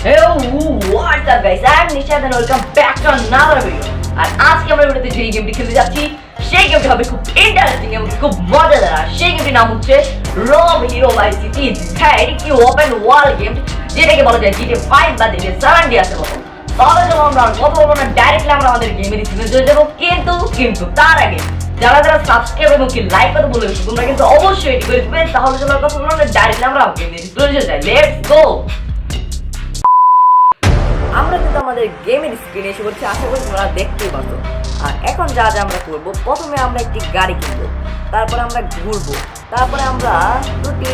What's up guys? I'm Nishad and welcome back to another video. আর আজকে আমরা ভিডিওতে যে গেমটি খেলতে যাচ্ছি সেই গেমটি হবে খুব ইন্টারেস্টিং এবং খুব মজাদার। আর সেই গেমটির নাম হচ্ছে রব হিরো ভাইস সিটি। হ্যাঁ, এটি কি ওপেন ওয়ার্ল্ড গেম যেটাকে বলা যায় GTA 5 বা GTA San Andreas এর মতো। তাহলে যখন আমরা কথা বলবো না, ডাইরেক্টলি আমরা আমাদের গেমের স্ক্রিনে চলে যাবো। কিন্তু তার আগে যারা যারা সাবস্ক্রাইব এবং কি লাইক করতে বলে তোমরা কিন্তু অবশ্যই এটি করে দিবে। তাহলে যখন কথা বলবো না, ডাইরেক্টলি আমরা গেমের স্ক্রিনে চলে যাই। Let's go. আমরা কিন্তু আমাদের গেমের স্ক্রিনে এসে পড়ছি, আশা করি তোমরা দেখতেই পাচ্ছ। আর এখন যা যা আমরা করবো, প্রথমে আমরা একটি গাড়ি কিনবো, তারপরে আমরা ঘুরবো, তারপরে আমরা দুটি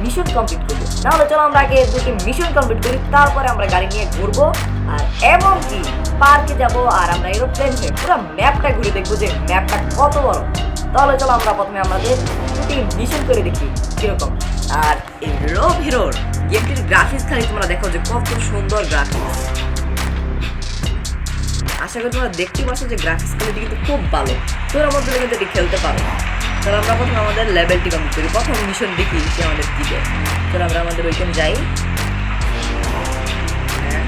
মিশন কমপ্লিট করবো। নাহলে চলো আমরা আগে দুটি মিশন কমপ্লিট করি, তারপরে আমরা গাড়ি নিয়ে ঘুরবো আর এমনকি পার্কে যাবো। আর আমরা এরোপ্লেন হয়ে পুরো ম্যাপটা ঘুরে দেখবো যে ম্যাপটা কত বড়। তাহলে চলো আমরা প্রথমে আমাদের দুটি মিশন করে দেখি কিরকম। আর এই রব হিরোর গেমটির গ্রাফিক্স খালি তোমরা দেখো যে কত সুন্দর গ্রাফিক্স। আশা করি তোমরা দেখতেই পাচ্ছ যে গ্রাফিক্স কোয়ালিটি কিন্তু খুব ভালো। তোমরা মধ্যে কিন্তু এটি খেলতে পারো। তাহলে আমরা প্রথমে আমাদের লেভেলটি কমপ্লিট করি, প্রথম মিশন দেখি সে আমাদের দিকে। তাহলে আমরা আমাদের ওইখানে যাই। হ্যাঁ,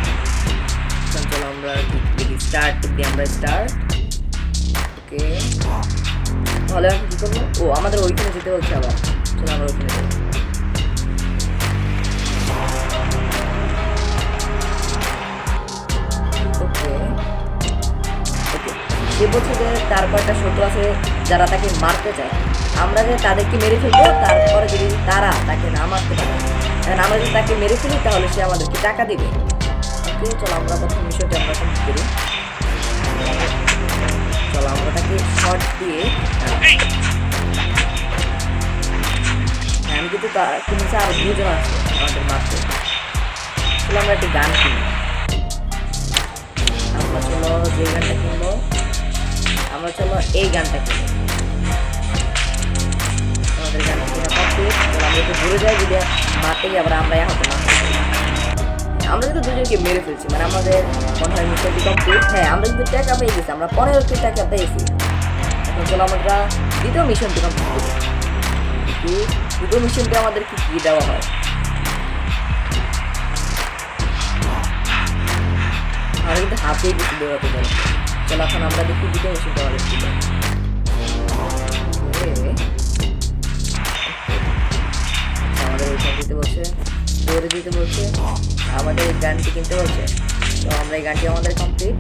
চলো আমরা দেখি স্টার্ট দিই, আমরা স্টার্ট। ওকে, তাহলে আমি কী করবো? ও, আমাদের ওইখানে যেতে হচ্ছে আবার। চলো আমরা ওইখানে যাই। সে বলছে যে তার কয়েকটা শত্রু আছে যারা তাকে মারতে চায়, আমরা যে তাদেরকে মেরে ফেলবো, তারপরে যদি তারা তাকে না মারতে পারে, আমরা যদি তাকে মেরে ফেলি তাহলে সে আমাদেরকে টাকা দেবে। ওকে, চলো আমরা প্রথম মিশনটা আমরা কমপ্লিট করি। চলো আমরা তাকে শর্ট দিয়ে, আমি কিন্তু কিনেছি আর দুজন আছে আমাদের মারতে। চলো আমরা একটি গান কিনি। আমরা চলো যে গানটা কিনবো, আমরা চলো এই গানটা কিনি। আমাদের গানটা কিনা কমপ্লিট। আমরা একটু ঘুরে যাই, যদি মারতে গিয়ে আবার আমরা হতে না, আমরা কিন্তু দুজনকে মেরে ফেলছি, মানে আমাদের মনে হয় মিশনটি কমপ্লিট। হ্যাঁ, আমরা কিন্তু টাকা পেয়ে গেছি, আমরা 15টি টাকা পেয়েছি। এখন চলো আমরা দ্বিতীয় মিশনটি কমপ্লিট করি। দ্বিতীয় মিশনটি আমাদের কি দেওয়া হয়? আমরা কিন্তু হাতেই কিছু বেরোতে পারি। চলো এখন আমরা দেখি দ্বিতীয় মিশনটা আমাদের ছিল। আমাদের ওইখানে দিতে বলছে, দৌড়ে দিতে বলছে, আমাদের এই গানটি কিনতে বলছে। তো আমরা এই গানটি আমাদের কমপ্লিট।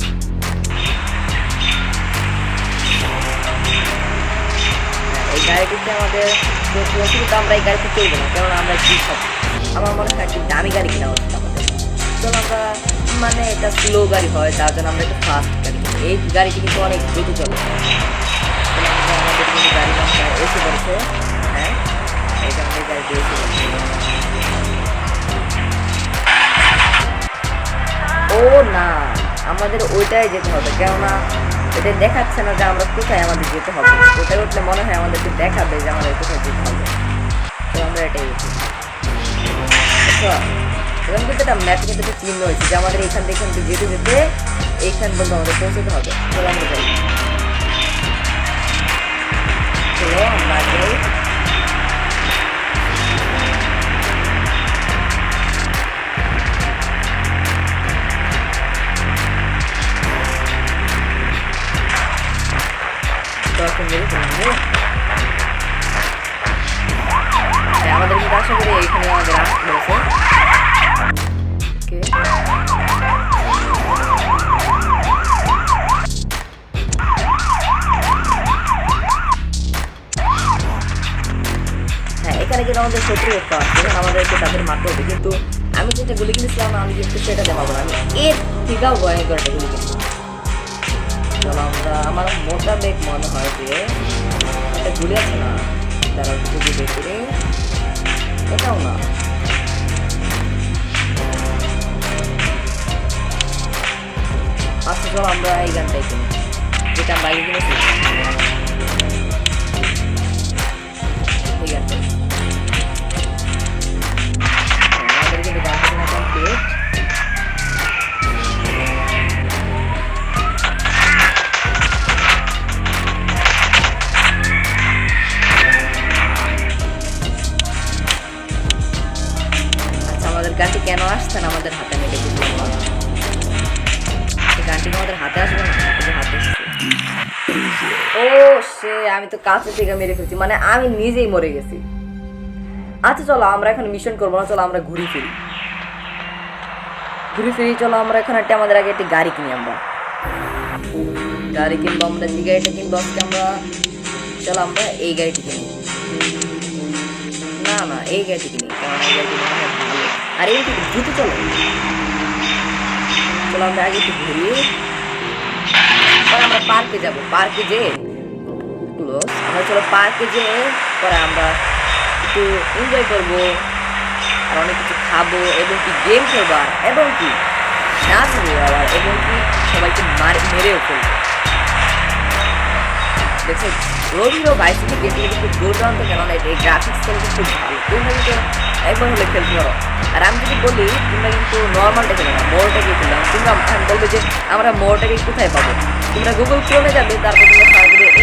এই গাড়িটিতে আমাদের কিন্তু আমরা এই গাড়িতে চলবো না, কারণ আমরা কি সব আমার মনে হয় একটি দামি গাড়ি কেনা হচ্ছে আমাদের। চলো আমরা, মানে এটা স্লো গাড়ি হয়, তার জন্য আমরা একটু ফাস্ট গাড়ি কিনি। এই গাড়িটি কিন্তু অনেক দ্রুত চলে। আমাদের কিন্তু গাড়ি নামটা এসে পড়েছে। হ্যাঁ, এটা আমাদের গাড়িতে এসে পড়েছে। ও না, আমাদের ওইটাই যেতে হবে, কেননা এটা দেখাচ্ছে না যে আমরা কোথায় আমাদের যেতে হবে। ওটাই উঠলে মনে হয় আমাদেরকে দেখাবে যে আমাদের কোথায় যেতে হবে। তো আমরা এটাই উঠি। এখন কিন্তু এটা ম্যাপে কিন্তু একটা চিহ্ন হয়েছে যে আমাদের এখান থেকে যেতে যেতে এইখান পর্যন্ত আমাদের পৌঁছতে হবে। চলো আমরা যাই। চলো আমরা যাই। আমাদের কিন্তু আশা করি এইখানে আমাদের আসতে হয়েছে। হ্যাঁ, এখানে কিন্তু আমাদের শত্রু একটা আছে, আমাদেরকে তাদের মারতে হবে। কিন্তু আমি যেটা গুলি কিনেছিলাম আমি কিন্তু সেটা দেখাবো না, আমি এর থেকেও ভয়ঙ্কর একটা গুলি কিনেছি। চলো আমরা, আমার মোটাবেক মনে হয় যে একটা গুলি আছে না, তারা যদি দেখে এটাও না। আচ্ছা, চলো আমরা এই গানটাই কিনি, যেটা আমরা আগে কিনেছি এই গানটাই। আমাদের কিন্তু গানটা কিনা কমপ্লিট। গানটি কেন আসছে না আমাদের হাতে, আমি এটা বুঝলাম। সে আমি তো কাছে থেকে মেরে ফেলছি, মানে আমি নিজেই মরে গেছি। আচ্ছা চলো আমরা এখন মিশন করবো না, চলো আমরা ঘুরি ফিরি। চলো আমরা এখন একটা আমাদের আগে একটি গাড়ি কিনি। আমরা গাড়ি কিনবো, আমরা যে গাড়িটা কিনবো আজকে আমরা, চলো আমরা এই গাড়িটি কিনি। না না এই গাড়িটি কিনি, কারণ এই গাড়িটি মনে হয় ভালো। আর এই দ্রুত চলো, চলো আমরা আগে একটু ঘুরি, পরে আমরা পার্কে যাবো। পার্কে যে আমরা চলো পার্কে যে পরে আমরা একটু এনজয় করবো, আর অনেক কিছু খাবো, এবং কি গেম খেলবো, এবং কি নাচবো আবার, এবং কি সবাইকে মেরেও ফেলবো। দেখছো রবিরও বাইসিকেল গেমটি কিন্তু খুব দুর্দান্ত, কেননা এই গ্রাফিক্স কিন্তু খুব ভালো। তোমরা কিন্তু একবার হলে খেলতে পারো। আর আমি যদি বলি তোমরা কিন্তু নর্মালটা খেলো না, মোড়টাকে খেললাম। তোমরা বলবে যে আমরা মোড়টাকে কোথায় পাবো, তোমরা গুগল ক্রোমে যাবে, তারপর তোমরা সার্চ দিবে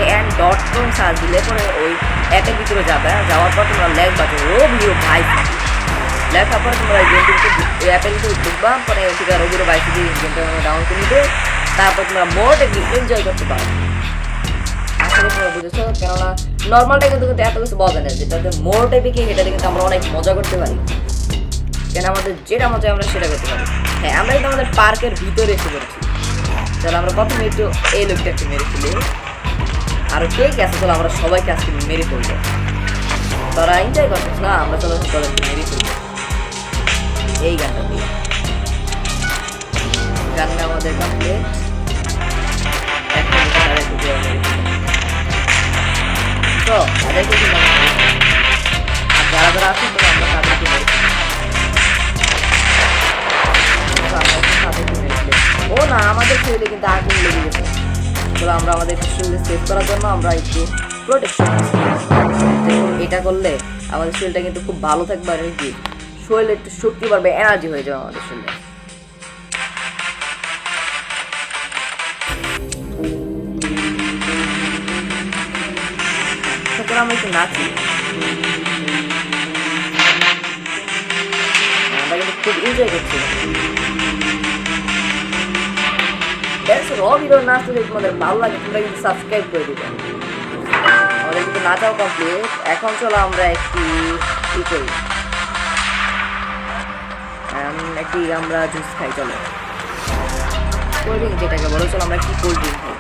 AN.com সার্চ দিলে পরে ওই অ্যাপের ভিতরে যাবে। যাওয়ার পর তোমরা লেখবা যে রবিরও বাইসিকেল, লেখার পরে তোমরা এই গেমটি ওই অ্যাপের ভিতরে ঢুকবা, পরে ঠিক আছে রবিরও বাইসিকেল গেমটা ডাউনলোড করে নিবে, তারপর তোমরা মোড়টাকে এনজয় করতে পারো। আসলে তোমরা বুঝেছো, কেননা নর্মালটা কিন্তু এত কিছু বলা না, যেটাতে মোর টাইপে কি এটাতে কিন্তু আমরা অনেক মজা করতে পারি। কেন আমাদের যেটা মজা আমরা সেটা করতে পারি। হ্যাঁ আমরা কিন্তু আমাদের পার্কের ভিতরে এসে পড়েছি। চলো আমরা প্রথমে একটু এই লোকটা একটু মেরে ফেলি, আর কে কে আছে চলো আমরা সবাইকে আজকে মেরে ফেলবো। তোরা এনজয় করছিস না, আমরা চলো একটু মেরে ফেলবো এই গানটা দিয়ে। গানটা আমাদের কমপ্লিট। তো তাদেরকে যারা যারা আছেন তো আমরা তাদেরকে ও না আমাদের শরীরে কিন্তু আগুন লেগে গেছে। তো আমরা আমাদের শরীরে সেভ করার জন্য আমরা একটু প্রোটেকশন এটা করলে আমাদের শরীরটা কিন্তু খুব ভালো থাকবে, আর কি শরীরে একটু শক্তি বাড়বে, এনার্জি হয়ে যাবে আমাদের শরীরে। আমরা একটু নাচি, আমরা কিন্তু খুব এনজয় করছি। রবিরও নাচতে যদি তোমাদের ভালো লাগে তোমরা কিন্তু সাবস্ক্রাইব করে দিবে। আমাদের কিন্তু নাচাও কমপ্লিট। এখন চলো আমরা একটি কি করি, একটি আমরা জুস খাই। চলো কোল্ড ড্রিঙ্ক যেটাকে বলো, চলো আমরা একটি কোল্ড ড্রিঙ্ক খাই।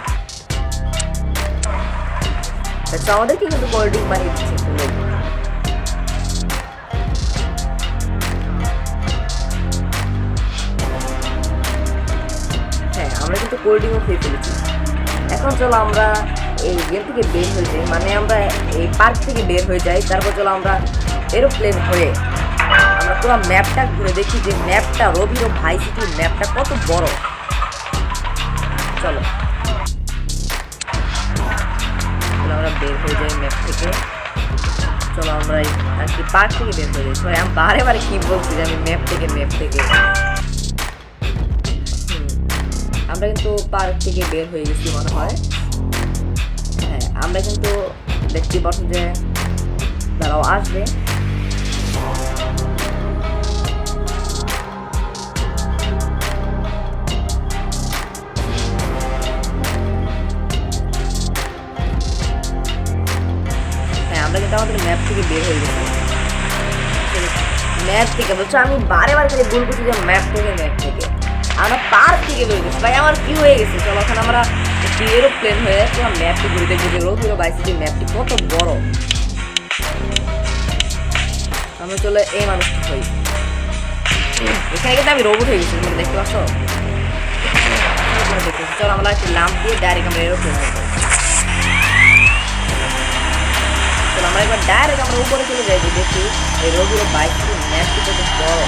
আচ্ছা আমাদেরকে কিন্তু কোল্ড ড্রিঙ্ক বানিয়ে দিচ্ছে। হ্যাঁ আমরা কিন্তু কোল্ড ড্রিঙ্কও খেয়ে ফেলেছি। এখন চলো আমরা এই গেম থেকে বের হয়ে যাই, মানে আমরা এই পার্ক থেকে বের হয়ে যাই। তারপর চলো আমরা এরোপ্লেন হয়ে আমরা পুরো ম্যাপটা ঘুরে দেখি যে ম্যাপটা রবিরও ভাই সিটির ম্যাপটা কত বড়। চলো আমরা বের হয়ে যাই ম্যাপ থেকে। চলো আমরা আর কি পার্ক থেকে বের হয়ে যাই। সরি আমি বারে বারে কি বলছি যে আমি ম্যাপ থেকে আমরা কিন্তু পার্ক থেকে বের হয়ে গেছি মনে হয়। হ্যাঁ আমরা কিন্তু দেখতে পাচ্ছি যে তারাও আসবে। আমরা কিন্তু আমাদের ম্যাপ থেকে বের হয়ে গেছি। ম্যাপ থেকে বলছো, আমি বারে বারে খালি ভুল করছি যে ম্যাপ থেকে আমরা পার্ক থেকে বের গেছি। ভাই আমার কি হয়ে গেছে, চলো এখন আমরা একটি এরোপ্লেন হয়ে পুরো ম্যাপটি ঘুরে দেখবো যে রবিরও বাইসিটির ম্যাপটি কত বড়। আমরা চলে এই মানুষটি হই, এখানে কিন্তু আমি রোবট হয়ে গেছি, তুমি দেখতে পাচ্ছ। চলো আমরা একটি লাম্প দিয়ে ডাইরেক্ট আমরা এরোপ্লেন হয়ে যাই। আমরা একবার ডাইরেক্ট আমরা উপরে চলে যাই, দেখি এই রবিরও বাইসিটির ম্যাপটি কত বড়।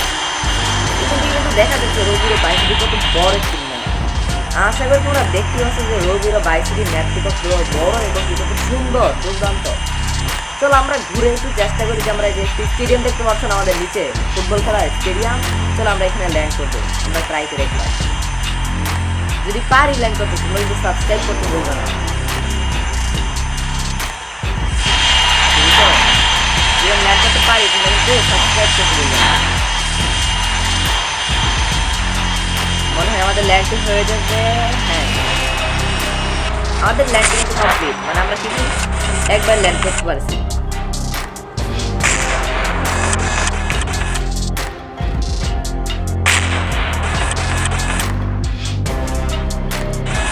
এখান থেকে কিন্তু দেখা যাচ্ছে রবিরও বাইসিটি কত বড় একটি ম্যাপ। আশা করি তোমরা দেখতে পাচ্ছ যে রবিরও বাইসিটির ম্যাপটি কত বড় এবং কত সুন্দর দুর্দান্ত। চলো আমরা ঘুরে একটু চেষ্টা করি যে আমরা যে স্টেডিয়াম দেখতে পাচ্ছ না আমাদের নিচে, ফুটবল খেলার স্টেডিয়াম। চলো আমরা এখানে ল্যান্ড করবো, আমরা ট্রাই করে একবার যদি পারি ল্যান্ড করতে। তোমরা কিন্তু সাবস্ক্রাইব করতে বলবো না, ল্যান্ড করতে পারি তোমরা কিন্তু সাবস্ক্রাইব করতে বলবো না। মনে হয় আমাদের ল্যান্ড হয়ে যাবে। হ্যাঁ আমাদের ল্যান্ড কিন্তু কমপ্লিট, মানে আমরা কিন্তু একবার ল্যান্ড করতে পারছি।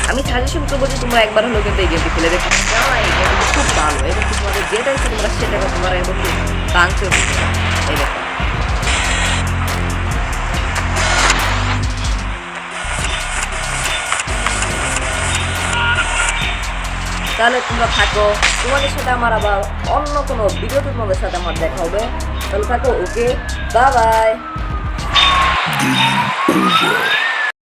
আমি সাজেশন করবো যে তোমরা একবার হলেও কিন্তু এই গেমটি খেলে দেখো, কেননা এই গেমটি খুব ভালো এবং তোমাদের যেটা ইচ্ছে তোমরা সেটা তোমরা এবং বাংতে এই দেখো। তাহলে তোমরা থাকো, তোমাদের সাথে আমার আবার অন্য কোনো ভিডিওতে তোমাদের সাথে আমার দেখা হবে। তাহলে থাকো, ওকে, বাই বাই।